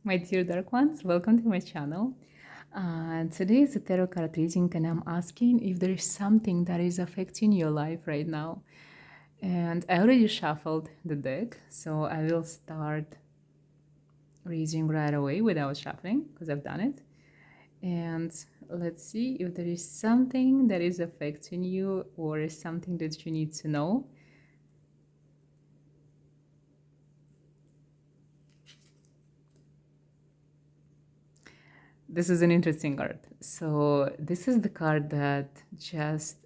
My dear dark ones, welcome to my channel. Today is a tarot card reading, and I'm asking if there is something that is affecting your life right now. And I already shuffled the deck, so I will start reading right away without shuffling because I've done it. And let's see if there is something that is affecting you or something that you need to know. This is an interesting card. So, this is the card that just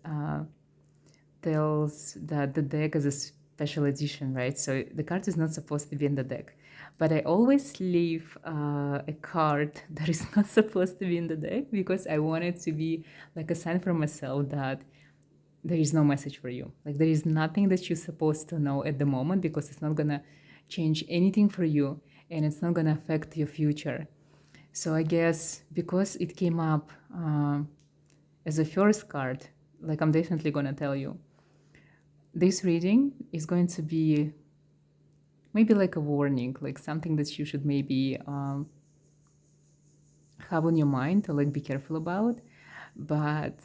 tells that the deck is a special edition, right? So the card is not supposed to be in the deck. But I always leave a card that is not supposed to be in the deck because I want it to be like a sign for myself that there is no message for you. Like there is nothing that you're supposed to know at the moment because it's not gonna change anything for you and it's not gonna affect your future. So I guess because it came up as a first card, like I'm definitely gonna tell you, this reading is going to be maybe like a warning, like something that you should maybe have on your mind to like be careful about. But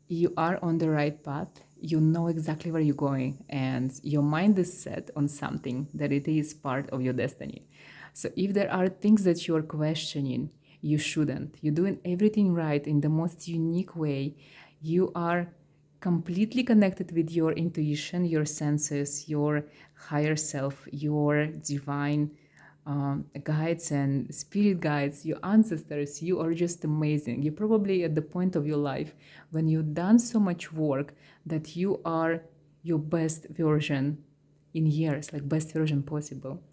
you are on the right path. You know exactly where you're going, and your mind is set on something that it is part of your destiny. So if there are things that you are questioning, you shouldn't. You're doing everything right in the most unique way. You are completely connected with your intuition, your senses, your higher self, your divine guides and spirit guides, your ancestors. You are just amazing. You're probably at the point of your life when you've done so much work that you are your best version in years, like best version possible.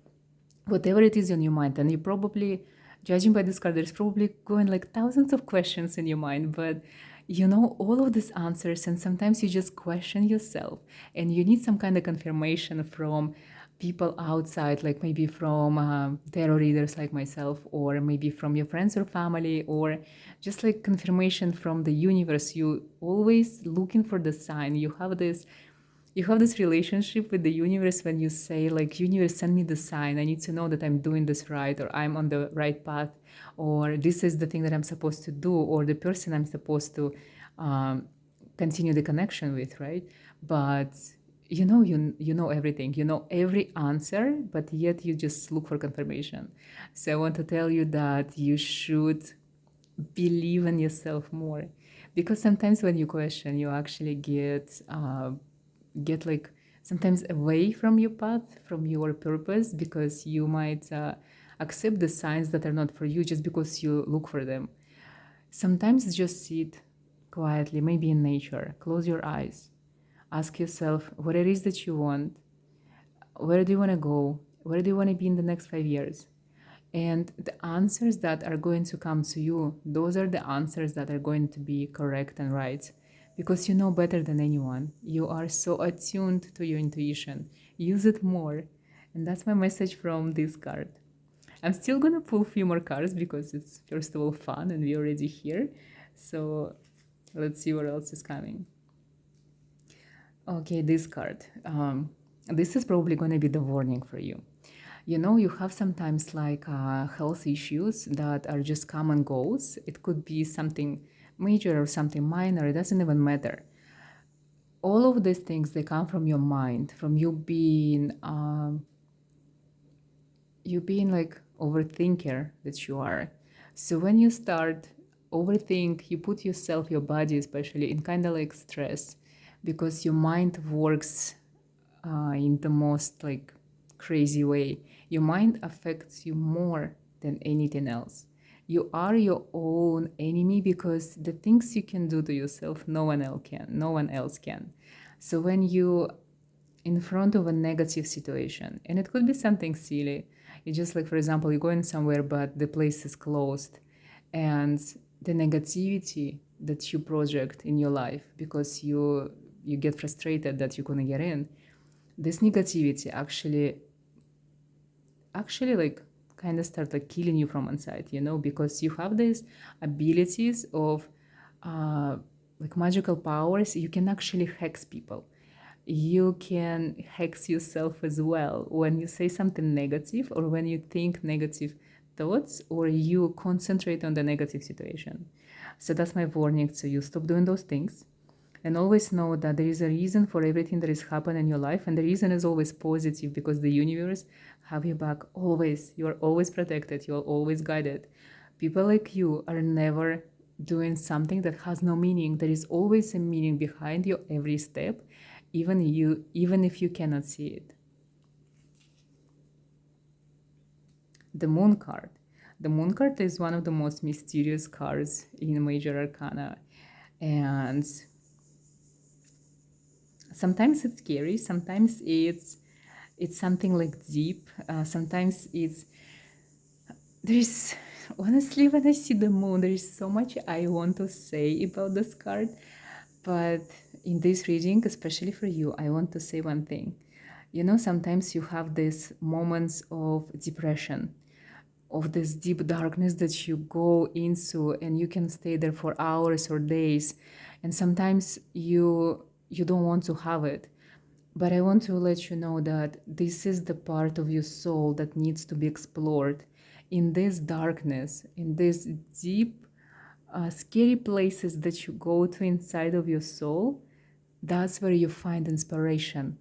Whatever it is on your mind, and you probably, judging by this card, there's probably going like thousands of questions in your mind, but you know all of these answers, and sometimes you just question yourself, and you need some kind of confirmation from people outside, like maybe from tarot readers like myself, or maybe from your friends or family, or just like confirmation from the universe. You always looking for the sign. You have this relationship with the universe when you say like, universe, send me the sign. I need to know that I'm doing this right, or I'm on the right path, or this is the thing that I'm supposed to do, or the person I'm supposed to um, continue the connection with, right? But you know everything, you know every answer, but yet you just look for confirmation. So I want to tell you that you should believe in yourself more, because sometimes when you question, you actually get like sometimes away from your path, from your purpose, because you might accept the signs that are not for you just because you look for them. Sometimes just sit quietly, maybe in nature, close your eyes, ask yourself what it is that you want, where do you want to go, where do you want to be in the next 5 years. And the answers that are going to come to you, those are the answers that are going to be correct and right. Because you know better than anyone. You are so attuned to your intuition. Use it more. And that's my message from this card. I'm still gonna pull a few more cards because it's first of all fun and we're already here. So let's see what else is coming. Okay, this card. This is probably gonna be the warning for you. You know, you have sometimes like health issues that are just come and goes. It could be something major or something minor. It doesn't even matter. All of these things, they come from your mind, from you being like overthinker that you are. So when you start overthink, you put yourself, your body especially, in kind of like stress, because your mind works in the most like crazy way. Your mind affects you more than anything else. You are your own enemy because the things you can do to yourself, no one else can. So when you in front of a negative situation, and it could be something silly, it's just like, for example, you're going somewhere but the place is closed, and the negativity that you project in your life because you get frustrated that you're gonna get in, this negativity actually like kind of start like killing you from inside, because you have these abilities of uh, like magical powers. You can actually hex people. You can hex yourself as well when you say something negative or when you think negative thoughts or you concentrate on the negative situation. So that's my warning to you. Stop doing those things. And always know that there is a reason for everything that is happening in your life. And the reason is always positive because the universe have you back always. You are always protected. You are always guided. People like you are never doing something that has no meaning. There is always a meaning behind your every step, even if you cannot see it. The Moon card. The Moon card is one of the most mysterious cards in Major Arcana. And sometimes it's scary, sometimes it's something like deep, sometimes it's there's honestly, when I see the moon, there is so much I want to say about this card, but in this reading, especially for you, I want to say one thing. You know, sometimes you have these moments of depression, of this deep darkness that you go into and you can stay there for hours or days, and sometimes you don't want to have it. But I want to let you know that this is the part of your soul that needs to be explored. In this darkness, in these deep scary places that you go to inside of your soul, that's where you find inspiration.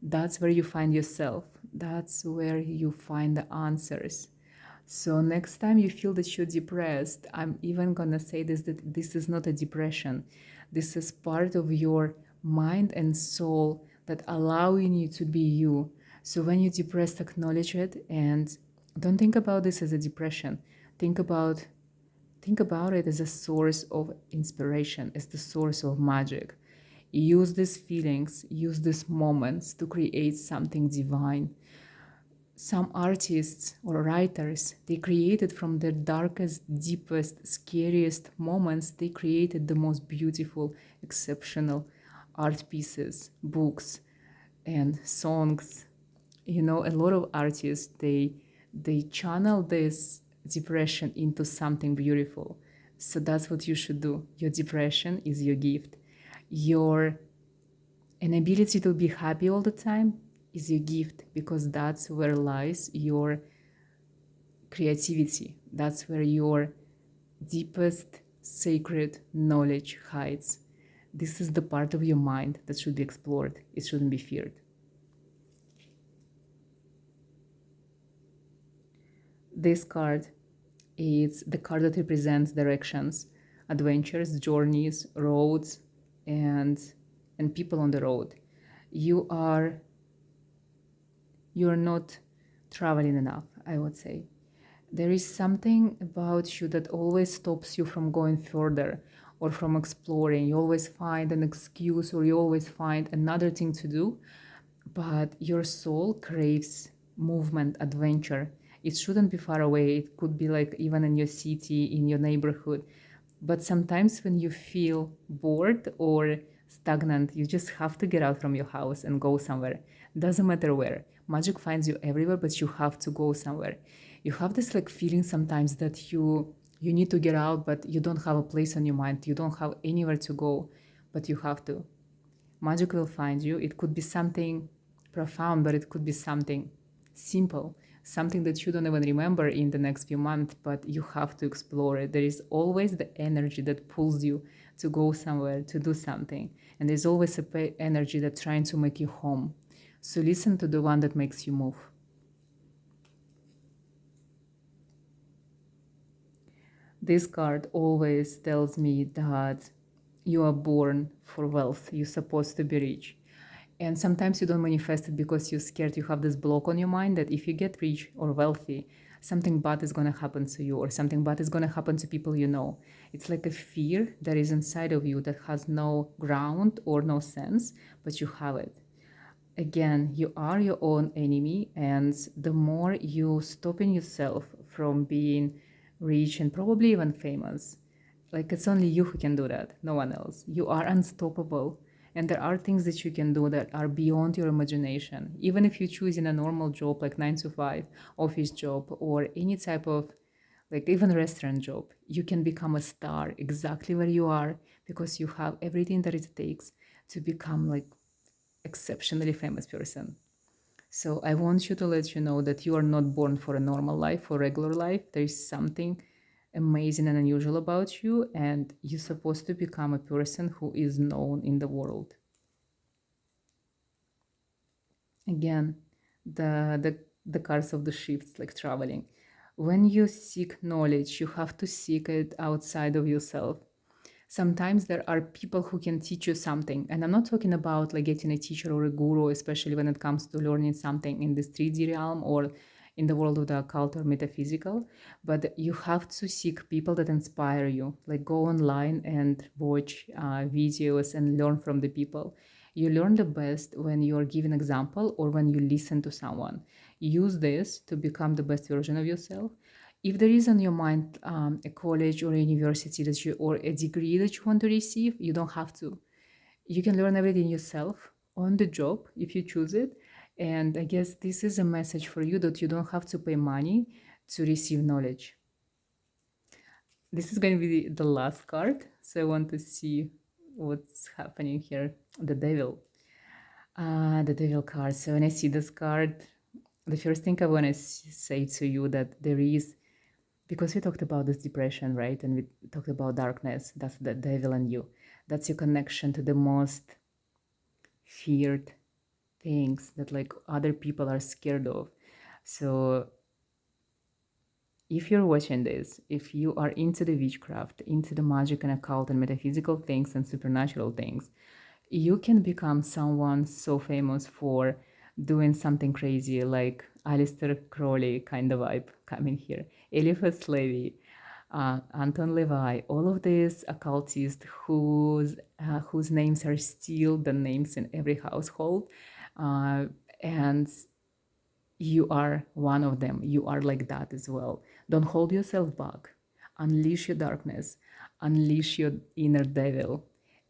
That's where you find yourself. That's where you find the answers. So next time you feel that you're depressed, I'm even gonna say this, that this is not a depression. This is part of your mind and soul that allowing you to be you. So when you're depressed, acknowledge it and don't think about this as a depression. Think about it as a source of inspiration, as the source of magic. Use these feelings, use these moments to create something divine. Some artists or writers, they created from their darkest, deepest, scariest moments, they created the most beautiful, exceptional art pieces, books, and songs. You know, a lot of artists, they channel this depression into something beautiful. So that's what you should do. Your depression is your gift. Your inability to be happy all the time is your gift, because that's where lies your creativity. That's where your deepest sacred knowledge hides. This is the part of your mind that should be explored. It shouldn't be feared. This card is the card that represents directions, adventures, journeys, roads, and people on the road. You're not traveling enough, I would say. There is something about you that always stops you from going further or from exploring. You always find an excuse or you always find another thing to do, but your soul craves movement, adventure. It shouldn't be far away. It could be like even in your city, in your neighborhood. But sometimes when you feel bored or stagnant, you just have to get out from your house and go somewhere. Doesn't matter where. Magic finds you everywhere, but you have to go somewhere. You have this like feeling sometimes that you need to get out, but you don't have a place on your mind. You don't have anywhere to go, but you have to. Magic will find you. It could be something profound, but it could be something simple, something that you don't even remember in the next few months, but you have to explore it. There is always the energy that pulls you to go somewhere, to do something. And there's always a energy that's trying to make you home. So listen to the one that makes you move. This card always tells me that you are born for wealth. You're supposed to be rich. And sometimes you don't manifest it because you're scared. You have this block on your mind that if you get rich or wealthy, something bad is going to happen to you or something bad is going to happen to people you know. It's like a fear that is inside of you that has no ground or no sense, but you have it. Again, you are your own enemy, and the more you stopping yourself from being rich and probably even famous, like it's only you who can do that, no one else. You are unstoppable, and there are things that you can do that are beyond your imagination. Even if you choose in a normal job like 9 to 5 office job or any type of like even restaurant job, you can become a star exactly where you are because you have everything that it takes to become like exceptionally famous person. So I want you to let you know that you are not born for a normal life or regular life. There is something amazing and unusual about you, and you're supposed to become a person who is known in the world. Again, the cards of the shifts, like traveling. When you seek knowledge, you have to seek it outside of yourself. Sometimes there are people who can teach you something, and I'm not talking about like getting a teacher or a guru, especially when it comes to learning something in the 3D realm or in the world of the occult or metaphysical, but you have to seek people that inspire you. Like go online and watch videos and learn from the people. You learn the best when you are given example or when you listen to someone. Use this to become the best version of yourself. If there is on your mind a college or a university that you or a degree that you want to receive, you don't have to. You can learn everything yourself on the job if you choose it. And I guess this is a message for you that you don't have to pay money to receive knowledge. This is going to be the last card. So I want to see what's happening here. The devil. The devil card. So when I see this card, the first thing I want to say to you that there is, because we talked about this depression, right? And we talked about darkness. That's the devil in you. That's your connection to the most feared things that like other people are scared of. So if you're watching this, if you are into the witchcraft, into the magic and occult and metaphysical things and supernatural things, you can become someone so famous for doing something crazy like Aleister Crowley kind of vibe coming here, Eliphas Levi, Anton Levi, all of these occultists whose names are still the names in every household, and you are one of them. You are like that as well. Don't hold yourself back. Unleash your darkness, unleash your inner devil,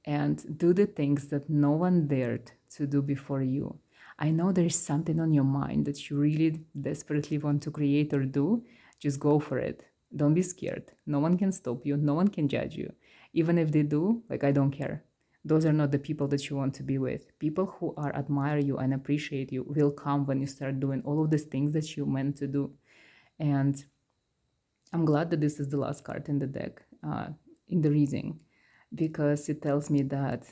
and do the things that no one dared to do before you. I know there's something on your mind that you really desperately want to create or do. Just go for it. Don't be scared. No one can stop you, no one can judge you. Even if they do, like, I don't care. Those are not the people that you want to be with. People who are admire you and appreciate you will come when you start doing all of these things that you meant to do. And I'm glad that this is the last card in the deck, in the reading, because it tells me that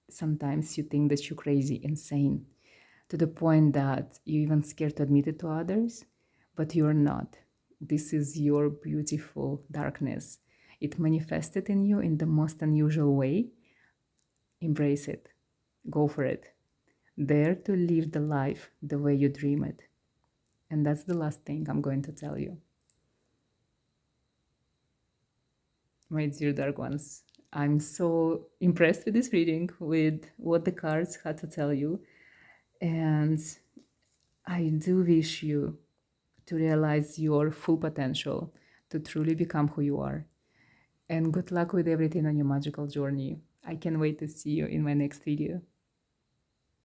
sometimes you think that you're crazy, insane, to the point that you're even scared to admit it to others, but you're not. This is your beautiful darkness. It manifested in you in the most unusual way. Embrace it. Go for it. Dare to live the life the way you dream it. And that's the last thing I'm going to tell you. My dear dark ones, I'm so impressed with this reading, with what the cards had to tell you. And I do wish you to realize your full potential, to truly become who you are. And good luck with everything on your magical journey. I can't wait to see you in my next video.